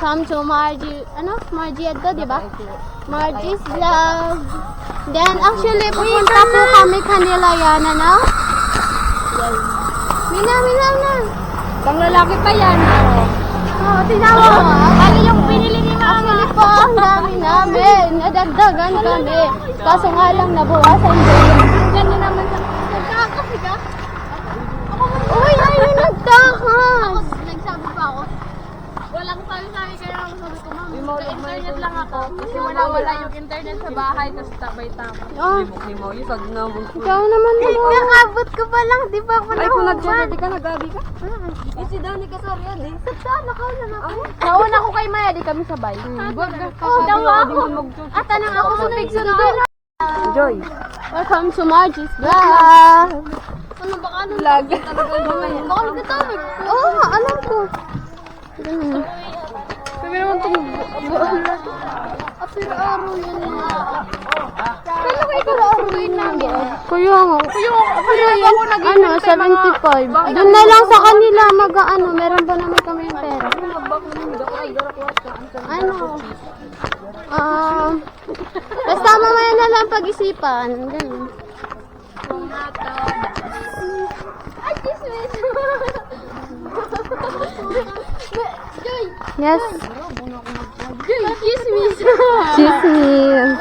Welcome to Margie, Margie ito, di ba? Margie's Vlog. Then, actually, pupunta po kami kanila yan, Mina na. Pang lalaki pa yan. Oh, tinawa mo. Ano yung pinili ni Mama? Actually po, ang dami namin. Nadagdagan kami. Kaso nga lang, nabawasan din. Gano'n naman sa... Nagtakas ka? Uy, ayun, nagtakas. Nagsabi pa ako. Walang sabi kaya ako sabi ko, Ma'am, internet lang ako. Kasi wala yung internet sa bahay, tapos tabay-tama. Oh. Ikaw naman mo. Nakabot ko pa lang, di ba ako Ay, kung nag-charity ka, nag-gabi ka? Si Dani ka sa yan eh. Saan? Nakauna na ako. Nauna ko kay Maya, di kami sabay. Oh, dawa ako. At tanang ako sa pigsundo. Joy. Welcome to Margie's Vlog. Ano ba ka? Vlog. Baka nagtatawag. Oo, alam ko. Sabi naman itong... After araw yun. Kailan ko ikaw araw yun lang yan? Kaya nga. Ano, 75. Doon na lang sa kanila meron pa naman kami yung pera. Basta mamaya na lang pag-isipan. Ganun. Ay, kismis! Yes. Kismis! Kismis!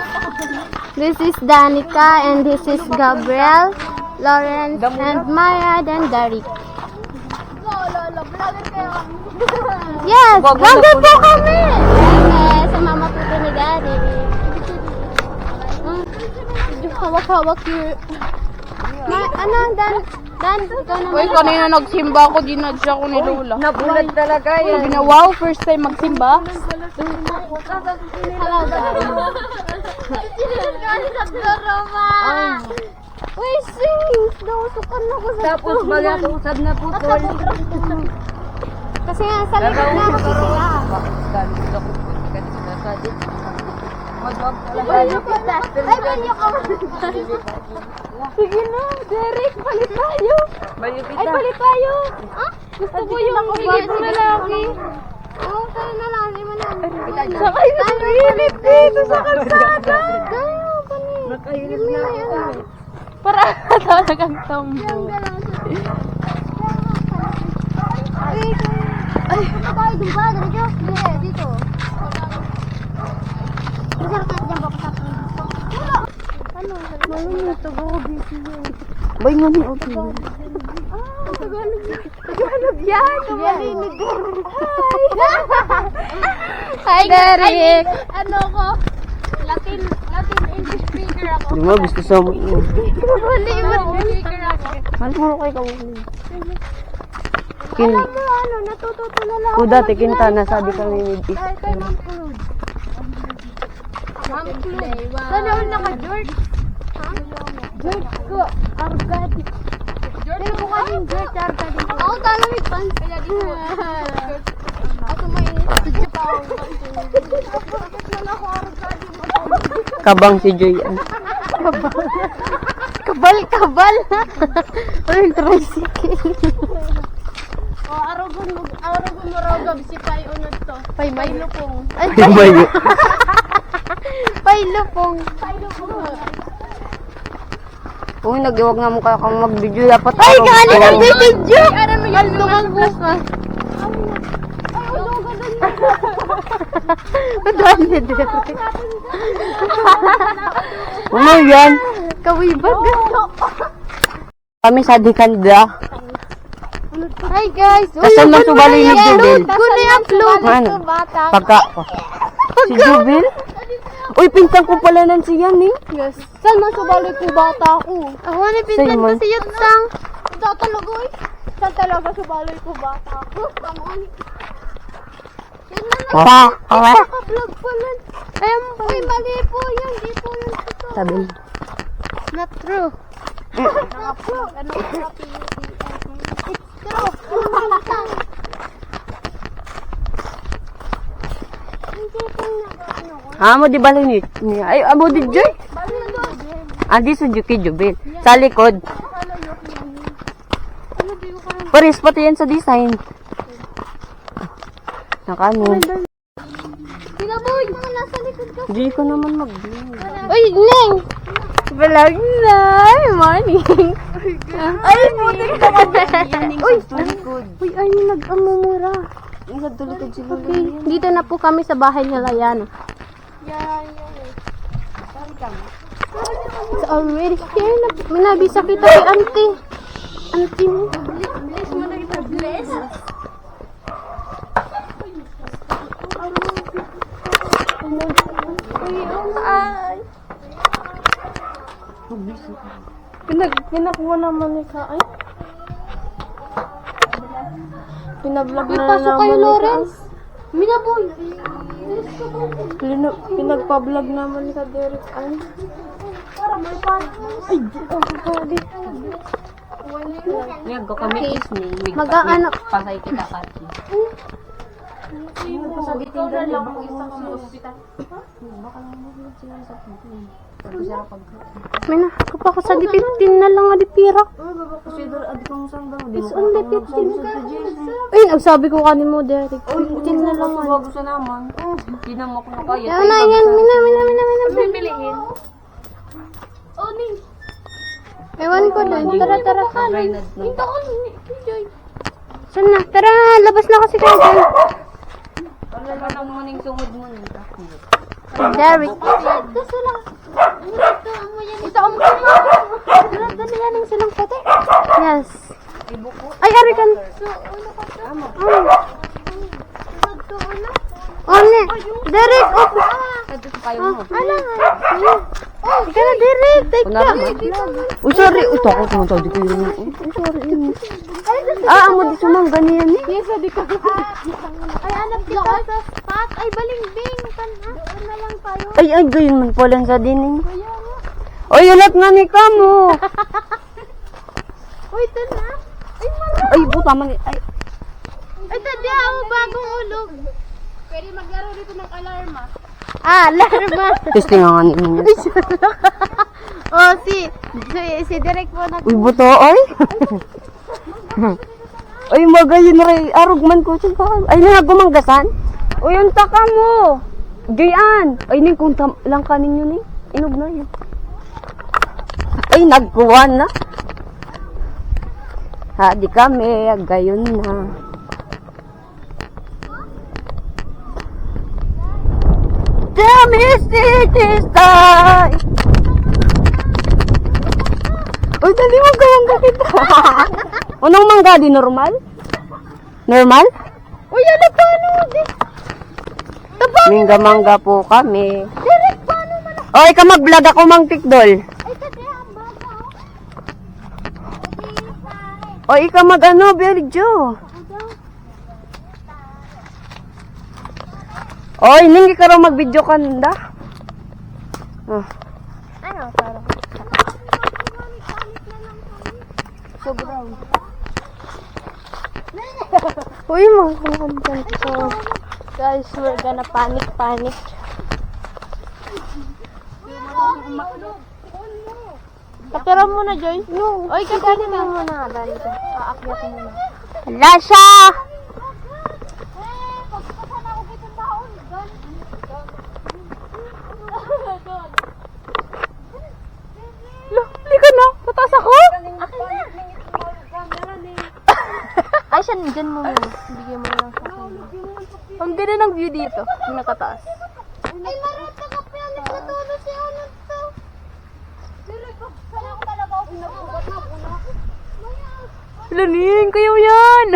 This is Danica and this is Gabriel, Lawrence, and Maya, then Derek. Yes! Vlogger po kami! Sa mama po ni Daddy. Hawak-hawak yung... Dan, ikaw naman. Uy, kanina nagsimba ako, dinadya ko ni Lola. Nabulag talaga yan. Sabi na, wow, first time magsimba. Uy, sis! Nausukan ako sa Tapos baga usad na putol. Kasi nga, sa likod na ako sila. Ay, banyo ka. Sige na, Derek, palit tayo. Ay, palit tayo. Ah? Gusto ko yung higit malaki. Oo, tayo na lang. Hindi mo na. Sakay na pinit dito sa kalsada. Tayo, palit. Nakahilit na ako. Para talagang tambo. Ay, punta tayo dun ba? Dito? Dito. Masarap dyan ba kasap mo? Wala. Ano? Malumuto ba ako busy yun? Bay nga ni okay. Tagalog yan. Malinig. Hi, Derek. Ano ko? Latin English speaker ako. Di mo gusto sa mo. Speaker ako. Mahal mo kay ka. Alam mo natututo na lang. O dati kinta na sabi kami ni Dick. Kay Ma'am Claude. Ma'am Claude. Sana all naka-George. Ha? George ko. Argadi. George ko kaming George Argadi. Ako talamig pants. Kaya di ko. Ako may video pa ako. Bakit na ako Argadi? Kabang si Joy. Kabal. Ay, tricycle. Araw mo raw gabi si Pai unod to. Pai lupong. Ay, Tumayo. Pai lupong. Uy, nag-iwag nga mo kaya kang mag-video. Dapat Ay, gali na video! Ano mo yun? Tumakbo ka. Ay, ulogan na. Madami na din. Ano yan? Kawibag. Kami sa Dikanda. Hi guys! Kasama na subali ni Jubil. Kuna i-upload. Ano? Pagka. Si Jubil? Uy, pintang ko pala nan siya ni. Yes. Saan man subali ko bata ako? Ako ni pinsan ko Simon. si Yutsang. Ito talaga eh. Saan talaga subali ko bata ako? Yan na lang. Naka-vlog pa lang. Uy, mali po yun. Di po yun ito. Sabi mo. Not true. Naka-vlog. Ano ka It's true. Hindi po nag-ano ko. Amo di balinit. Ay, amo di Joy. Andi sa Juki Jubil. Sa likod. Paris pati yan sa design. Nakano. Binaboy! Mga nasa likod ko. Hindi ko naman mag-vlog. Uy, Neng! Vlog na! Morning! Ay, putik ka Uy! Uy, ay, nag-amumura. Nagdulikod si Lola. Okay, dito na po kami sa bahay nila yan. It's already here. May nabisa kita kay auntie. Auntie mo. Bless mo na kita. Bless. Ay. Pinakuha naman ni Kaay. Pinablog na pasok naman kayo, ni Lawrence. Minaboy. Pinagpa-vlog naman ni Ka Derek. Ay. Ay, di. Niyag ko kami isning. Mag-aano. Pasay kita kati. May nakakapa ko sa di 15 na lang di pira. It's only 15. Ay, nagsabi ko kanin mo, Derek. 15 na lang. Bago sa naman. Hindi naman ako nakaya. Yan na, yan. Mina. Bibilihin. Oh, ni. Ewan ko doon. Tara. Ito ko, Joy. Saan na? Tara, labas na kasi kayo, Joy. Wala lang muning sungod mo. Derek. Gusto lang. Ito ang dali yan yung silang kote. Yes. Ay, arikan. Ne. Derek, oh. Ito sa kayo mo. Alang. Ika na, Derek. Take ka. Uy, sorry. Ito ako sumunod dito yun. Uy, sorry. Amo di sumang ganyan eh. Yes, di ko. Ay, anak kita sa spot. Ay, balimbing. Doon na lang tayo. Ay, gayon man pala sa dining. Uy, ulat nga ni Kamo. Uy, ito na. Ay, marami. Ay, puta man. Ay, Ay, tadi ako bagong ulog. Pwede maglaro dito ng alarma. Alarma. testing nga ni ninyo. Oh, si Derek po nag... Uy, buto, ay. Ay, magayon rin. Arugman ko siya. Ay, nagumanggasan. Uy, yung taka mo. Gayan. Ay, ning kung lang kanin yun eh. Inog na yun. Ay, nagkuhan na. Ha, di kami. Gayon na. Dami sitisay. Uy, dali mo gawang kita. Unang mangga di normal? Normal? Uy, ano paano? Mingga-mangga po kami. Derek, paano man? Oy, ka mag-vlog ako mang tikdol. Ay, tadi ang baba. Oy, ikaw mag-ano, Berjo. Oy, ningi ka raw mag-video kanda. Oh. Ano, parang... Sobrang. Uy, mga content ko. Guys, we're gonna panic. Kapira mo na, Joy. No. Oy, kapira mo muna. Dali ko. Aakyat mo muna. Lasha! Hindi ka na. Mataas ako. Ay, siya, dyan mo muna. Bigyan mo lang sa akin. Ang ganda ng view dito. Yung nakataas. Ay, marata ka pialit na todo si Anot to. Sila ko. Sana ako talaga ako pinabugat na una. Laning, kayo yan.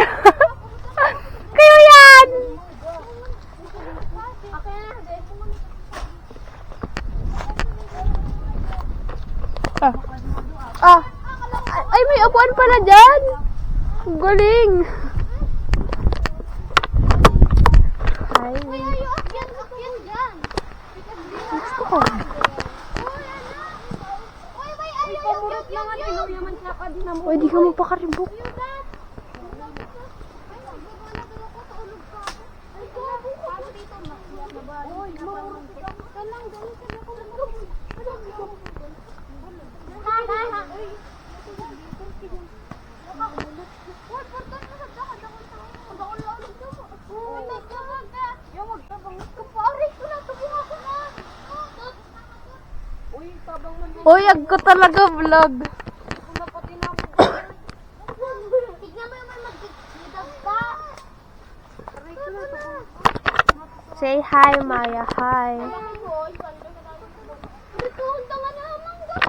Kayo yan. Ay, may upuan pala dyan. Ang galing. Ay, akyan dyan. Gusto ko. Uy, di ka mapakaribok. Yung magkabangit ka pare. Uyag ko talaga vlog. Tignan mo yung magdagda. Say hi, Maya. Hi.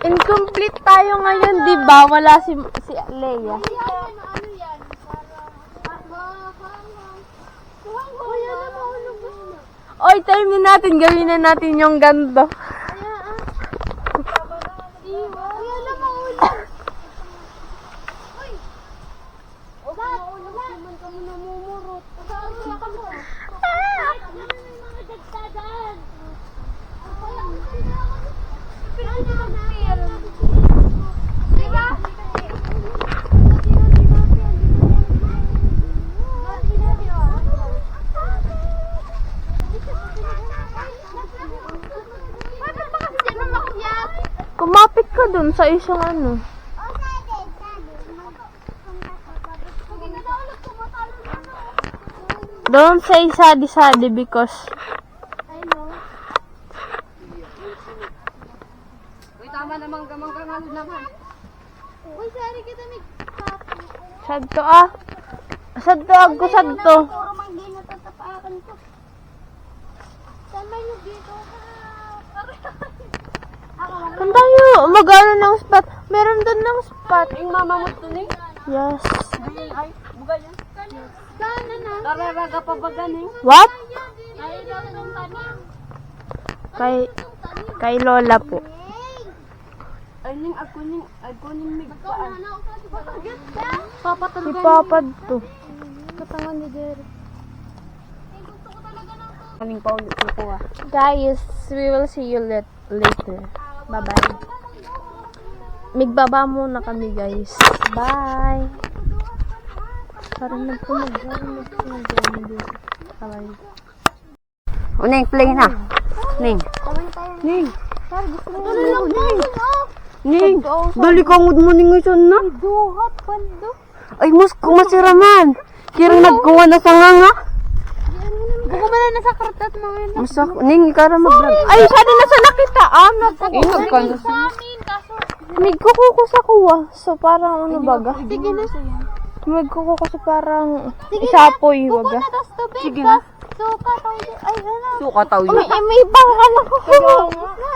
Incomplete tayo ngayon, di ba? Wala si Leia. Oy, time na natin. Gawin na natin yung ganto. Kumapit ka dun sa isang ano. Don't say sadi-sadi because Uy, tama naman gamang kangal naman. uy, sorry kita may Sadto ah. Sadto ako sadto. puro manggi na tatapakan ko. Saan may lug dito? Saan tayo? Mag-ano ng spot? Meron doon ng spot. Yung mama mo to ni? Yes. Ay, buga yan. Sana na. Tararaga pa ba ganing? What? Ay, itong tanim. Kay Lola po. Ay, ning ako ning migpaan. Si Papa to. Katawan ni Jerry. Kaming paulit ko ah. Guys, we will see you later. Bye-bye. Migbaba muna kami, guys. Bye. Parang nagtumag. Bye. O, Ning, play na. Ning. Ning. Ning. Dali ka ngud mo ning ison na. Duhat, pando. Ay, kumasiraman. Kirang nagkuha na sa nga. Buko man na sa kartat mga yun. Masak, Ning, ikaw na mag-vlog. Ay, sana nasa nakita. Ingat ka na Sa amin, kaso. Nagkukuko sa kuwa. So, parang ano baga? Sige na. Nagkukuko sa parang isapoy Buko baga. na, tas tubig. Sige na. Suka, tawid. Ay, ano. Suka tao yun. May bawal ako. Ay,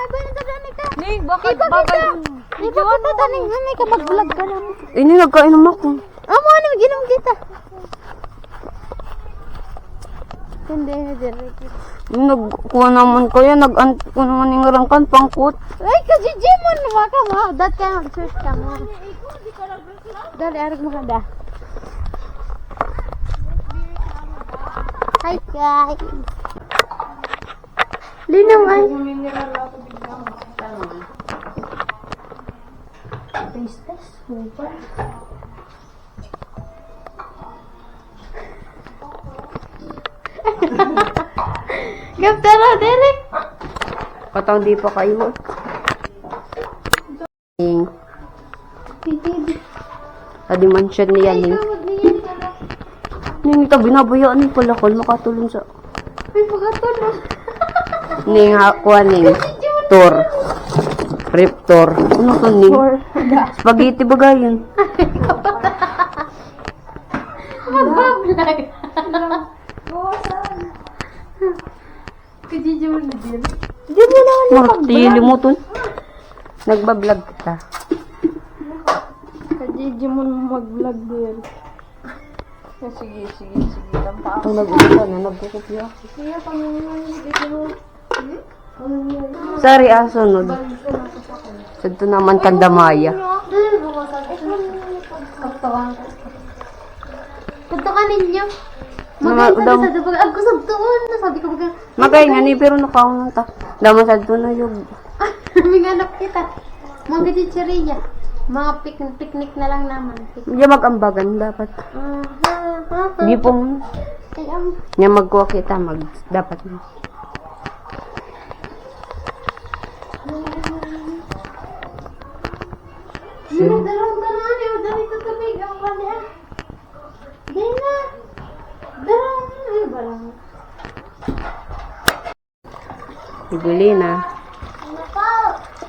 ba yung tadanig ka? Ning, bakit babay dun? Di ba ka tadanig? May ka mag-vlog ka lang. Eh, Ning, nagkainom ako. Amo, ano, ginom kita. Hindi, Jerry. Nagkuha naman ko yan. Nag-ko naman yung rangkan, pangkot. Ay, kajijimon mo ka mo. Dat ka mag-search ka mo. Dali, arag mo ka da. Hi, guys. Linang ay. Gaptara, Derek. Patang di pa kayo. Ning. Adi mansion niya, Ning. Ning, ito binabayaan ni pala ko. Makatulong sa... Ay, pagkatulog. Ning, kuha, Ning. Tour. Trip tour. Ano to, Ning? Spaghetti ba gayon? Magbablog. Kajijimon na din. Di mo na Martili mo to. Nagbablog kita. Kajijimon mag-vlog din. Sige. Itong nag-upa na, nagkukupya. Sorry, sunod. Sadto naman kandamaya. Punta ka ninyo. Mga Maganda daw. sa dubag. Ako sa doon. Sabi ko baga. Magay nga ni, pero nakaunang ta. Dama sadto na yung... Minganap kita. Mga chicheria. Mga picnic na lang naman. Hindi mag-ambagan dapat. Hindi pong... Ay, Nga magkuha kita, dapat na. darang-darang. Yung dari sa tubig. Ang kanya. Di na. Darang. Ay, barang. Ibuli na. Ano pa?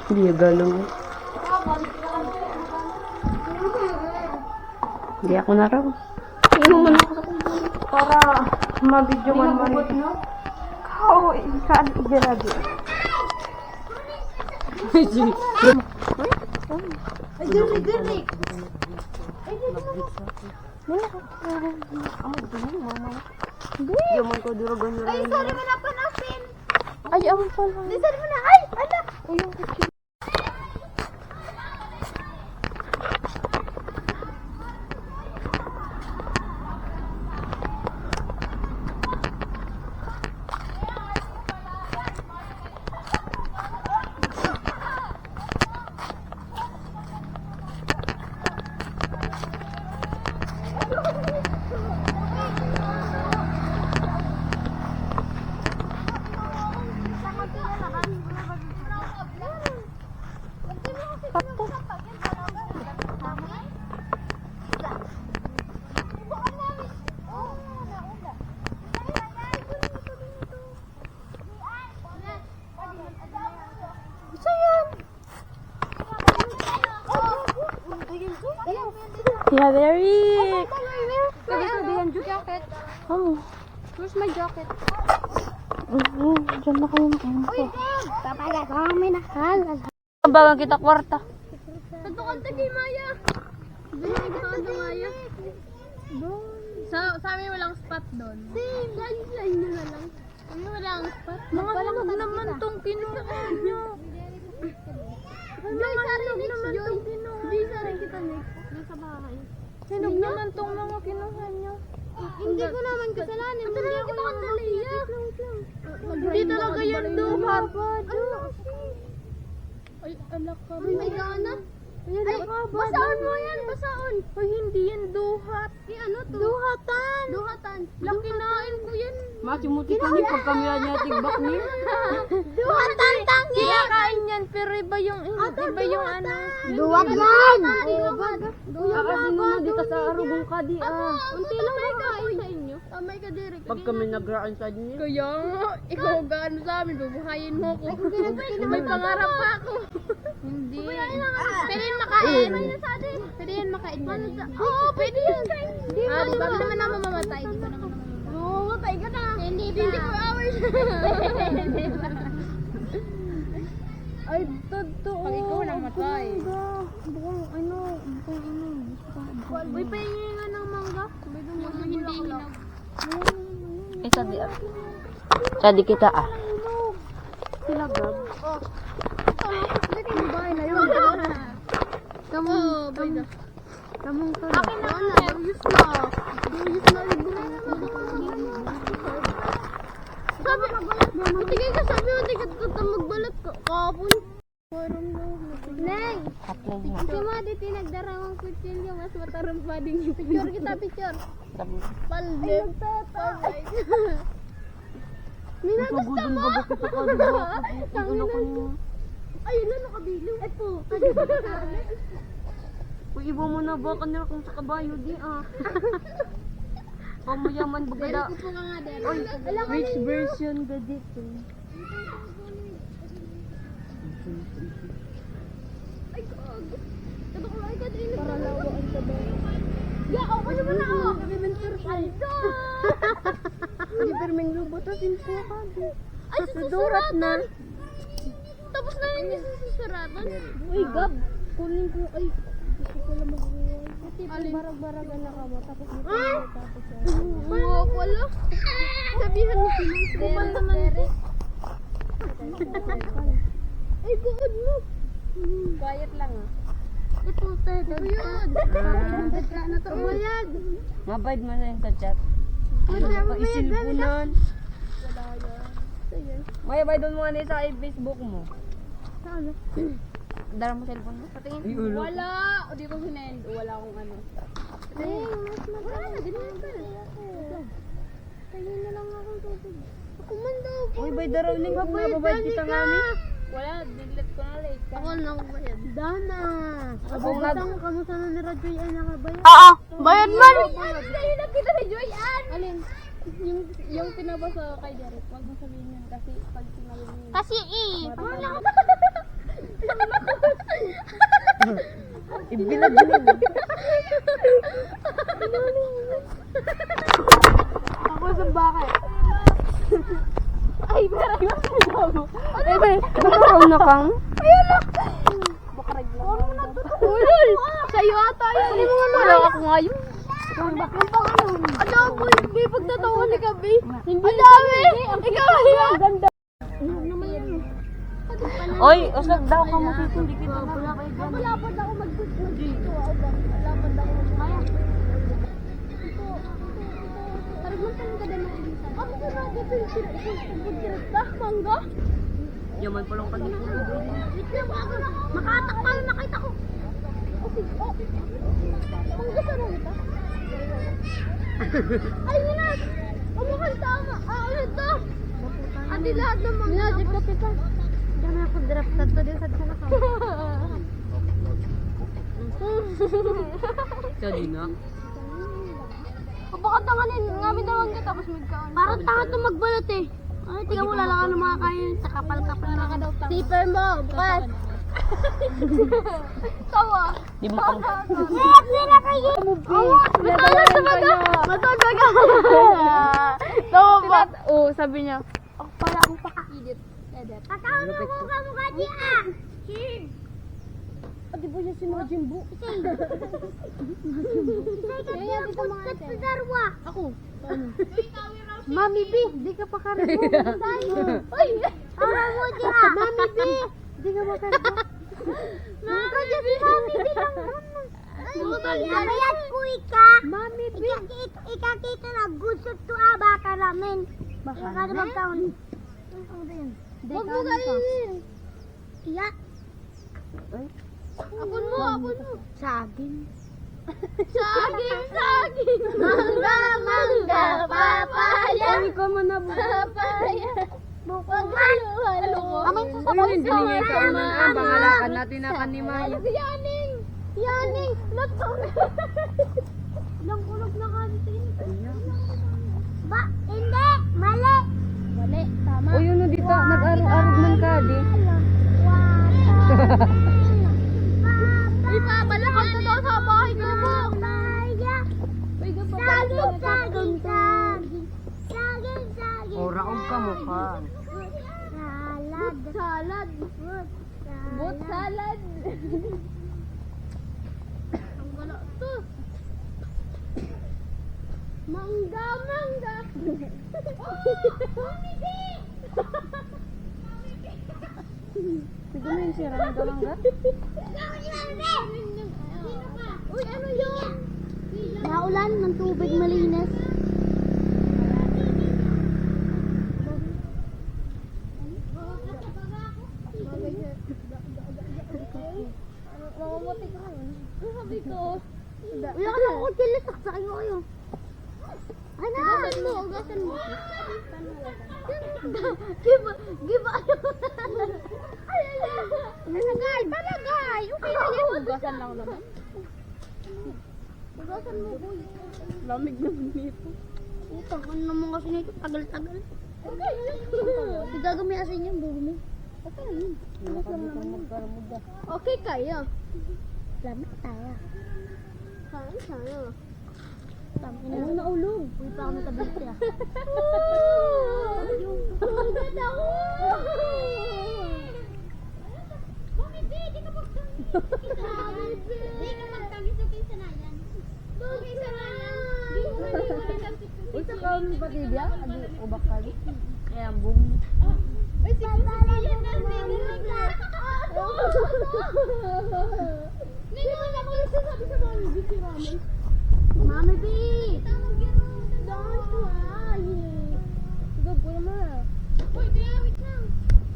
Hindi galong. Hindi ako na raw. Inom mo na ako. Para mabidyoan mo rin. Oo, ikan, grabe. Ay, gani. Yaman ko duro ganun. Ay, sorry mo na panapin. Ay, awan pala. Ay, sorry mo na. Ay, ala. Yeah, very. Jacket. Oh. Where's my jacket? Diyan na kayo makain ko. Papaga kami nakal. Bagang kita kwarta. Santo kanta kay Maya. Doon ka kanta Maya. Doon. Sa amin walang spot doon. Same. Line na lang. Kami walang spot. Mga hinog naman tong kinuha nyo. Joy, sa rin next, Joy. Joy, sa rin kita next. Doon sa bahay. Hinog naman tong mga kinuha nyo. Hindi ko naman kasalanan. Hindi ako kanta Leia. Hindi talaga yan doon. Ay, alak ka. Ay, may gana. Ay, basaon mo yan, basaon. Ay, hindi yan duhat. Ano to? Duhatan. Duhatan. Lakinain ko yan. Masimuti ka niyo pag kami niya tigbak niyo. Duhatan tangi. Kinakain yan, pero iba yung ano. Duwag yan. Kakasin mo na dito sa arugong ka di Unti lang may kain sa inyo. Tamay ka direk. Pag kami nagraan sa inyo. Kaya nga, ikaw gaano sa amin, bubuhayin mo ko. May pangarap pa ako. Hindi. Pwede yan makain. Pwede yan makain. Oo, pwede yan. Di ba naman naman mamatay? Di ba naman Mamatay ka na. Hindi 24 hours. Ay, totoo. Pag ikaw namatay. Bukong ano. Uy, pahingi nga ng mangga. Yung hindi hinog. Sadi kita ah. Sila gab. Dito yung bahay na yun. Kamu, Bayda. kamong to. Akin na nga. Use na. Use na. Sabi, matigay ka sabi mo, hindi ka magbalat kahapon. Neng! Si Madi nagdarawang kutsilyo, mas matarong pa din yung picture kita, picture. Palde. Palde. Mina, gusto mo? Ayun na, nakabilo. Ay po. Kung iba mo na ba kanila kung sa kabayo di Pamayaman bagada. Kupo ka nga din. Which version ba dito? Ay, gago. Sabi ko, ay, kadrin. Para lawaan sa bahay. Ya, ako naman na ako. Aldo! Hindi perming lubotasin ko ka. Ay, susuratan. Tapos na rin yung susuratan. Uy, Gab. Kunin ko. Ay, gusto ko lang mag-uwi. Kasi barag-baragan na ka mo. Tapos dito Ah! tapos Oo, wala. Sabihan mo sila. Kuman naman. Ay, good mo. Quiet lang Ito, Ted. Yun. Na to, bayad. Mabayad mo na yun sa chat. Isilpunan. May bay doon mo nga sa Facebook mo. Saan? Dara mo cellphone mo? Patingin. Wala. O, di ko sinend. Wala akong ano. Ay, mas wala na. Ganyan ka. Tingin na lang akong tubig. Ako man daw. Uy, bay daraw ning kung mababayad kita ngami. Wala, dinlet ko na late. Ako na ako bayad. Dana. Abong nag... Kamusta na ni Rajoy ay nakabayad? Oo, bayad man. Ay, nakita ni Joy Ann. Alin? Yung pinabasa kay Derek, wag mo sabihin yun kasi pag sinabi mo yun. Kasi Ibilag-bilag. Ako sa bakit? Ay, pero yung sinabi. Nagkaroon na kang? Ayun na. Bakarag lang. Huwag mo na ito. Ulol. Sa'yo ata yan. Hindi mo nga wala ako ngayon. Yung pang ano? Ano, boy? May pagtatawa ni Gabi. Hindi. Ang dami. Ikaw yan. Ganda. Oy, usag daw ka mo dito. Hindi kita Malapad ako mag-dito. Malapad ako mag-maya. Parang magtanong ka din ng ulisan. Ako sa mga dito yung sirita. Mangga. Yaman pa lang kanina. Wait lang, bago na. Makatakpa na nakita ko. Okay, oh. Mangga sa rita. Ay, Minas! Umukan tama. Ano ito? Ati lahat ng mga... Minajip ka pita. Dami ako draft na to din sa sana ka. Siya din na. Baka tanganin, ngamin dawan ka tapos magkaon. Parang tanga to magbalot eh. Ay, tingnan mo, lalakan ng mga kain sa kapal-kapal na ka daw. Zipper mo, bukas. Tawa. Di mo pang... Hindi na kayo. Matulog sa mga. Matulog ako. Tawa ba? Oo, sabi niya. Ako pala ang pakakidit. Kakao mo mukha niya. Di ba niya si Majin Bu? Kaya dito mga ate. Ako. Mami B, di ka pa karbo. Ay! Mo dira. Mami B, di ka pa karbo. Mami B, Mami B lang. Namayat ko ika. Mami B. Ikakita na gusot to baka namin. Baka na magkaon. Huwag mo kainin. Iya. Apon mo. Saging. Saging. Mangga, papaya. Ay, ko mo na Papaya. Bukong halo. Amay sa sabay Hindi niya ka man. Bangalakan natin na kanimay. Si Yaning. Latsong. Ilang kulog na kantin. Ba, hindi. Mali. Tama. O yun o dito, nag-arog-arog man ka, di. Ay, pabalakad na daw sa bahay ko mo. Saging. Oraong ka mo ka. Salad. Boot salad. Ang wala to. Mangga. Sige mo yung sira ng dalangga. Uy, ano yun? Naulan ng tubig malinis. Mamamuti ka ngayon. Sabi ko. Uy, ako na ako kilit. Saksakin mo kayo. Ay na! Ugasan mo. Give Palagay! Okay na yan. Ugasan lang naman. Ugasan mo, boy. Lamig naman nito. Utang, ano naman kasi nito? Tagal-tagal. Okay. Igagamiasin yung bumi. Okay na yun. Okay kayo. Lamig tayo. Saan tayo? Ano na ulog? Uy, pa ako natabit ya. Ugat ako! Mami B, di ka magtangis. Mami B! Di ka magtangis sa pinsanayan. Pinsanayan! Di mo naniwala sa Uy, sa kaon mo ba tibya? Adi, ubak ka di. Kaya ang buong mo. Ay, si Pinsanayan na siya. Ngayon ako yung sasabi sa Mami B, si Mami. Mami B! Don't cry! Sige, kuya ma. Uy, kaya wait lang.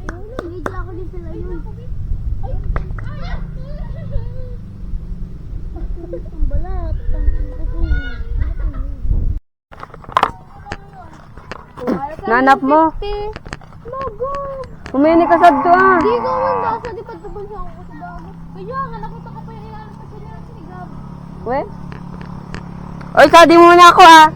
Ayun, medyo ako din sila yun. Ay! Ang balat. Nanap mo. Logo! Umini ka sa doon ah. Di ko man dasa, di pa tubansa ako sa dagat. Kaya nga, nakita ko pa yung ilan sa kanya na sinigab. We? Oy, sadi muna ako ah.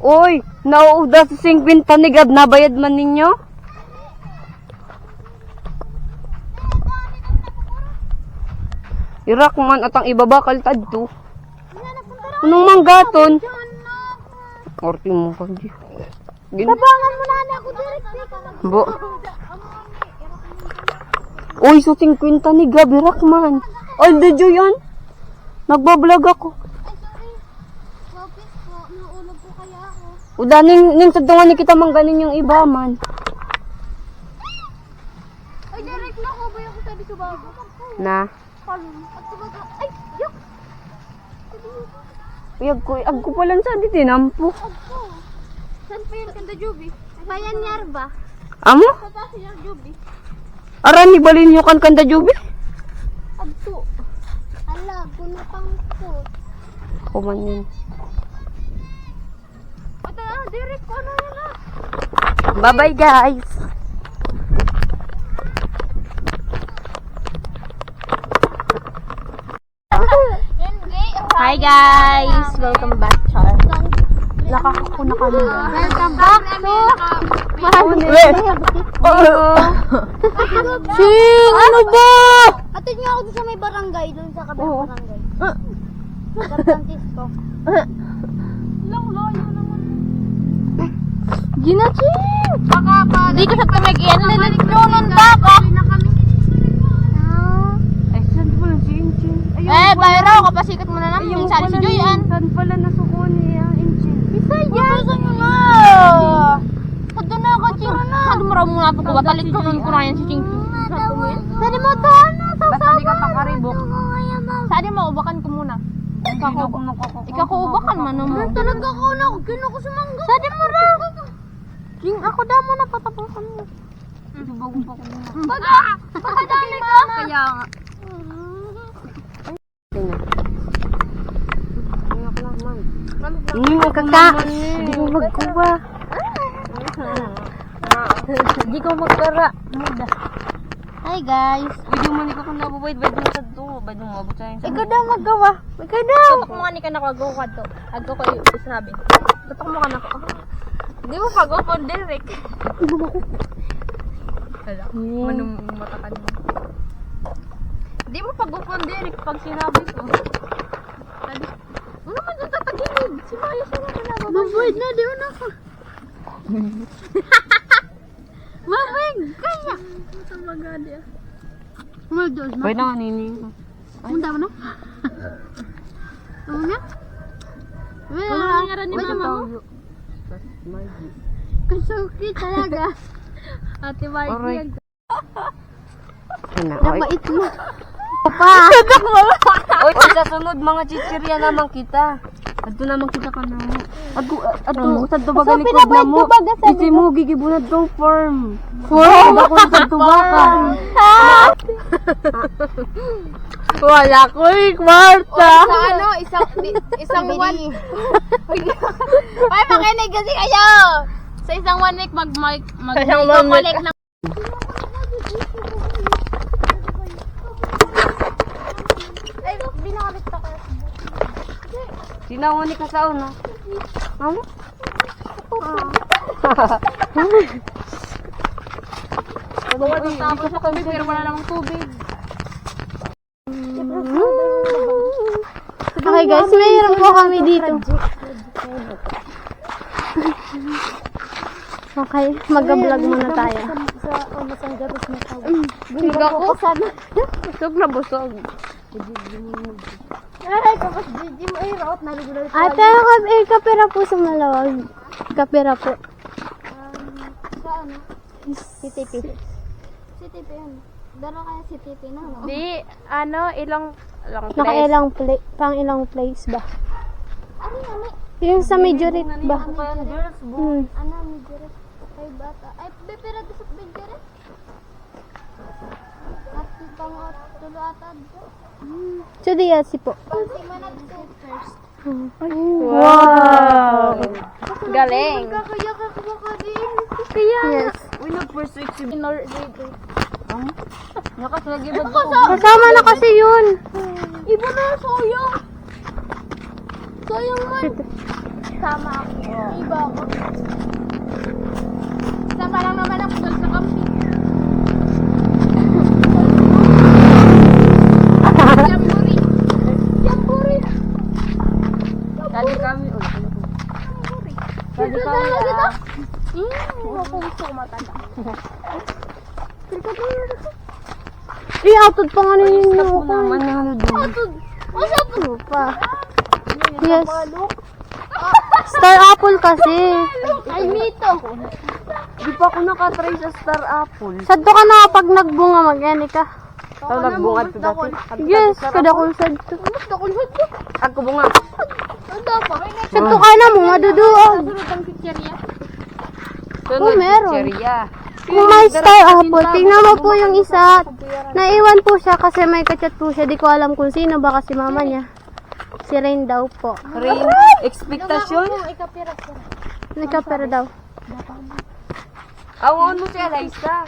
Uy, nauuda sa 50 ni Gab, nabayad man ninyo? Irak man atang ibabakal tadto. Anong manggaton? Orti mo ka di. Tabangan mo na ako direct. Bo. Uy, so 50 ni Gab, Irak man. Ay, dadyo yan. Nagbablog ako. Ay, sorry. Wapis po, naulog po kaya ako. Uda, ning sadungan ni kita mangganin yung iba man. Ay, direct na ako. Bay ako sabi sa bago. Na. At tumaga. Ay, yak! Agko pa lang sa di tinampo. Ako. Saan pa yan kanda Juby? Bayan niyar ba? Amo? Papasok niyar Juby. Arani balin nyo kan kanda Jubi? Abso. Ala, kunapang po. Ako man yun. Ata, direct ko na na. Bye-bye guys. Hi guys! Welcome back, Char. Nakakakuna kami. Welcome back to Ching! Ano ba? Atid niyo ako doon sa may barangay, doon sa kabilang barangay. Kartantis ko. Lang layo naman. Gina, Ching! Di ka sa pamagyan, nalalimunan ba ako? Ay, saan pala si Inchin? Bayro, kapasikat mo na naman. Yung sali si Joyan. Saan pala nasuko niya, Inchin? Bisaya! Saan nyo na? Saan na ako, Ching? Saan mo raw muna po? Batalit ko nun ko na yan si Ching. Saan mo to? Basta di ka pakaribok. Saan mo, ubakan ko muna. Ikaw ko ubakan man naman. Talaga ko na, kino ko sumangga. Saan mo raw? Ching, ako daw muna patapusan mo. Pagkadali ka? Kaya nga. Hindi mo kaka. Hindi mo magkuha. Hindi ko magkara. Hi guys. Video man ikaw kung nabubayad, bayad mo sa to. Bayad mo mabot sa Ikaw daw magawa. Ikaw daw. Tatak mo nga ni ka nakagawa ka to. Agko ko yung sabi. Tatak mo ka na. Hindi mo pag upon direct. Hala. Manong mata ka naman. Hindi mo pag upon direct pag sinabi ko. Sabi, ano man doon tatagilid? Si Maya siya na pinababa. Mabuid na, di mo na ako. Mabuid! Kaya! Ito magadi ah. Maldos na. Bayad na nga nini. Munda mo na? Ano niya? Wala nangyara ni mama mo? Kasuki talaga. Ate Margie. Napait mo. Pa! Oy, sa sunod mga chichirya naman kita. Adto naman kita ka na mo. Adto sa duba galikod na mo. Kasi mo gigibunad tong farm. Farm? Ako sa duba ka. Wala ko kwarta. Sa ano, isang one. Ay, makinig kasi kayo. Sa isang 1 week mag-collect na. Ay, binakalit ako. Sinawan ni ka sa una. Amo? Tapos ako pero wala namang tubig. Okay guys, mayroon po kami dito. Okay, mag-vlog muna tayo. Biga ko. Busog na busog. Ay, pero kapira po sa malawag. Kapira po. Sa ano? CTP. CTP yun. Daro kaya CTP na, no? Di, ilang Pang ilang place ba? Ano? Yung sa majorit ba? Girls, Ano, majorit? Ay, bata. Ay, bepera doon sa majorit? At pang tulo atad. So, si po. Si Manad to first. Wow! Galing! Kaya ka din. Kaya. Yes. Uy, nag-first week si... Nakaslagi ba ko? Kasama na kasi yun. Iba na, sayang. Sayang man. sasama ako. Iba ako. Sama lang naman ako doon sa camping. Jamburi. Jamburi. Kali kami. Dito talaga dito? Ako gusto ko matanda. Outod pa nga ninyo ako. Naman na ano doon. Outod. What's up? Ano pa? Yes. Star apple kasi. Ay, mito. Di pa ako nakatry sa star apple. Sadto ka na kapag nagbunga mag-yani ka. Ito nagbungad ko dati. Yes, kadakol sadto. Ako bunga. Ano pa? Sadto ka na mo, maduduog. Sunod ang pizzeria. Sunod, meron. pizzeria. Kung may star apple, tingnan mo po yung isa. Naiwan po siya kasi may kachat po siya. Di ko alam kung sino, baka si mama niya. Si Rain daw po. Rin, expectation. Nagkapera daw. Awon mo si Eliza.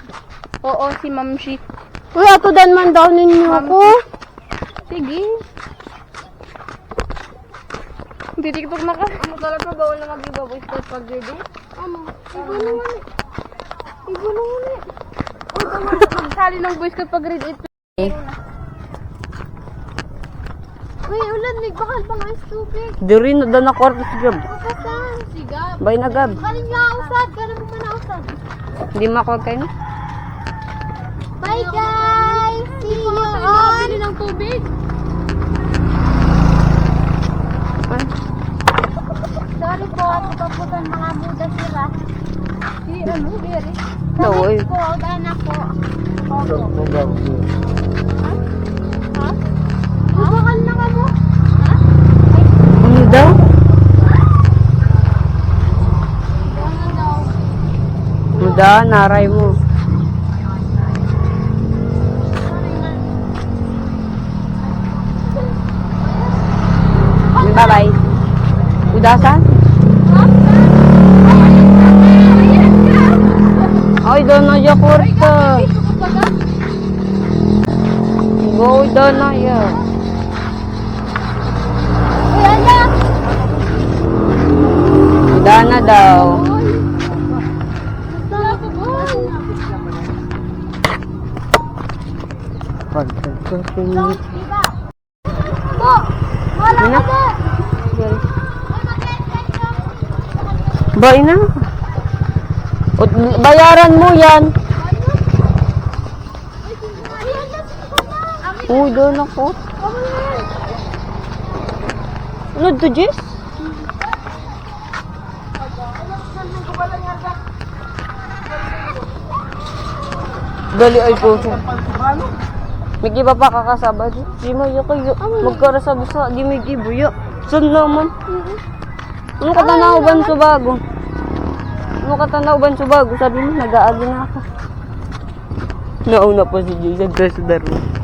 Oo, si Ma'am Shi. Uy, atudan man daw ninyo ako. Sige. Titiktok na ka. Ano talaga bawal na mag-ibaboy sa pag-ready? Ano? Iba na nga ni. Iba na nga ni. Sali ng boys ko pag grade 8. Uy, ulan, nagbakal pa nga tubig. Di rin, na kwarto si Gab. Makasan. Sigap. Bay na Gab. Kanin nga usad. Kanin mo na usad. Hindi makuha kayo na. Bye guys! See you on! Bili ng tubig. Sorry po, ako pa po ng mga buda sila. Si ano, Beri? No, eh. Po, anak po. Ha? Bubakal na ka mo? Ha? Ano daw? Ano daw? Muda, naray mo. Bye-bye. Udasan? Ay, doon na yung kwarto. Go, doon na yan. Uda na daw. Po! Wala Ano? ka na! Bay na. Bayaran mo yan. Uy, doon ako. Ano to, Jess? Dali ay po. May iba pa kakasaba. Di mayo kayo. Magkarasabi sa di may ibuya. Saan naman? Ano katanawban sa bago? Ano katanawban sa bago? Sabi mo, nag-aagi na ako. Nauna pa si Jason sa daro.